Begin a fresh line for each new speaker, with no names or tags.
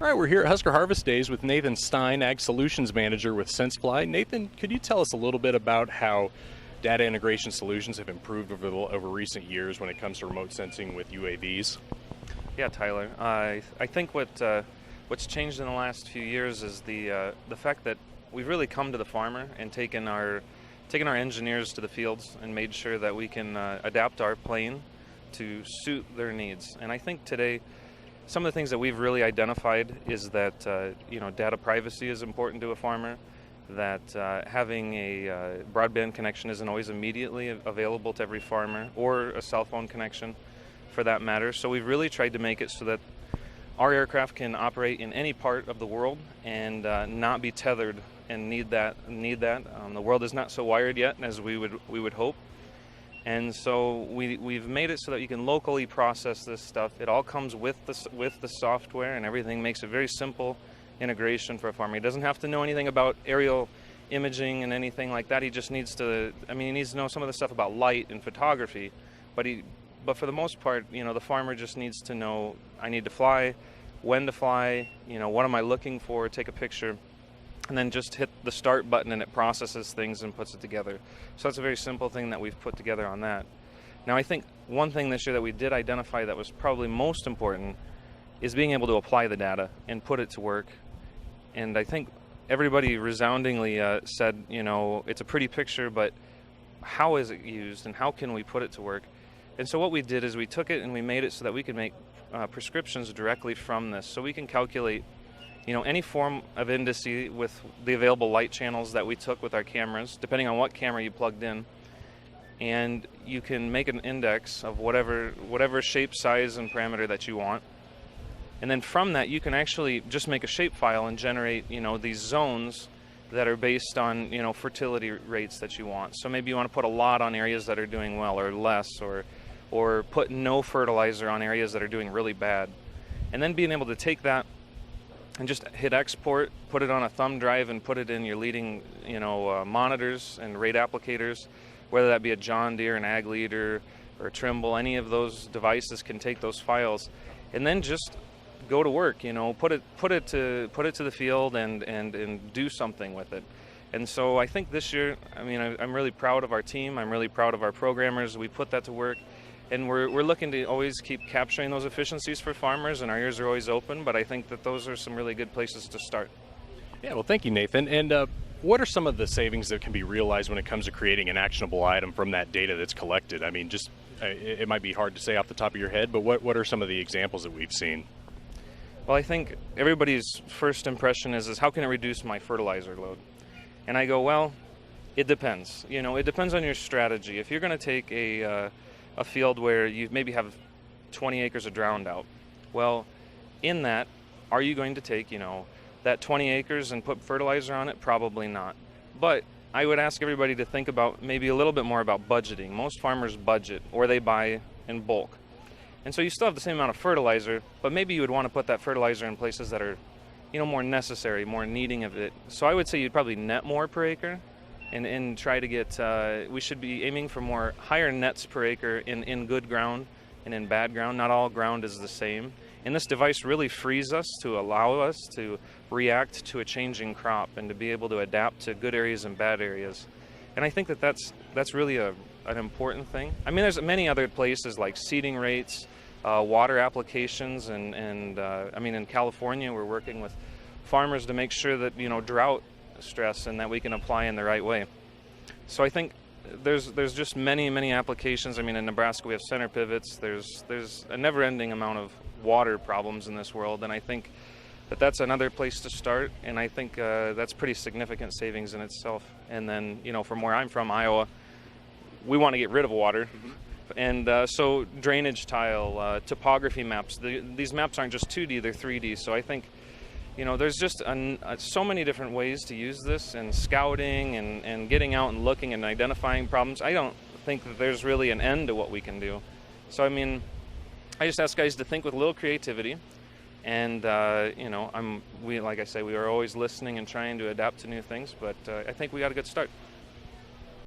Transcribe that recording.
All right, we're here at Husker Harvest Days with Nathan Stein, Ag Solutions Manager with SenseFly. Nathan, could you tell us a little bit about how data integration solutions have improved over recent years when it comes to remote sensing with UAVs?
Yeah, Tyler. I think what's changed in the last few years is the fact that we've really come to the farmer and taken our engineers to the fields and made sure that we can adapt our plane to suit their needs. And I think today, some of the things that we've really identified is that data privacy is important to a farmer, that having a broadband connection isn't always immediately available to every farmer, or a cell phone connection for that matter. So we've really tried to make it so that our aircraft can operate in any part of the world and not be tethered and need that. The world is not so wired yet as we would hope. And so we've made it so that you can locally process this stuff. It all comes with the software, and everything makes a very simple integration for a farmer. He doesn't have to know anything about aerial imaging and anything like that. He just needs to, he needs to know some of the stuff about light and photography, but for the most part, the farmer just needs to know, I need to fly, when to fly, what am I looking for, take a picture, and then just hit the start button and it processes things and puts it together. So that's a very simple thing that we've put together on that. Now I think one thing this year that we did identify that was probably most important is being able to apply the data and put it to work. And I think everybody resoundingly said, it's a pretty picture, but how is it used and how can we put it to work? And so what we did is we took it and we made it so that we could make prescriptions directly from this. So we can calculate any form of indice with the available light channels that we took with our cameras, depending on what camera you plugged in. And you can make an index of whatever shape, size, and parameter that you want. And then from that, you can actually just make a shape file and generate, these zones that are based on, fertility rates that you want. So maybe you want to put a lot on areas that are doing well, or less, or put no fertilizer on areas that are doing really bad. And then being able to take that and just hit export, put it on a thumb drive, and put it in your leading, monitors and rate applicators, whether that be a John Deere, an Ag Leader, or a Trimble. Any of those devices can take those files, and then just go to work. Put it to the field and do something with it. And so I think this year, I'm really proud of our team. I'm really proud of our programmers. We put that to work. And we're looking to always keep capturing those efficiencies for farmers, and our ears are always open, but I think that those are some really good places to start.
Yeah, well, thank you, Nathan. And what are some of the savings that can be realized when it comes to creating an actionable item from that data that's collected? It might be hard to say off the top of your head, but what are some of the examples that we've seen?
Well, I think everybody's first impression is how can it reduce my fertilizer load? And I go, well, it depends. It depends on your strategy. If you're going to take a field where you maybe have 20 acres of drowned out. Well, in that, are you going to take, that 20 acres and put fertilizer on it? Probably not. But I would ask everybody to think about maybe a little bit more about budgeting. Most farmers budget, or they buy in bulk. And so you still have the same amount of fertilizer, but maybe you would want to put that fertilizer in places that are, more necessary, more needing of it. So I would say you'd probably net more per acre. And try to get, we should be aiming for more higher nets per acre in good ground and in bad ground. Not all ground is the same. And this device really frees us to allow us to react to a changing crop and to be able to adapt to good areas and bad areas. And I think that's really an important thing. There's many other places like seeding rates, water applications, and in California we're working with farmers to make sure that, drought stress and that we can apply in the right way. So I think there's just many applications. In Nebraska we have center pivots. There's a never-ending amount of water problems in this world, and I think that's another place to start, and I think that's pretty significant savings in itself. And then from where I'm from, Iowa, we want to get rid of water. And so drainage tile, topography maps, these maps aren't just 2D, they're 3D. So I think there's just so many different ways to use this, and scouting and getting out and looking and identifying problems. I don't think that there's really an end to what we can do. So I just ask guys to think with a little creativity, and like I say, we are always listening and trying to adapt to new things. But I think we got a good start.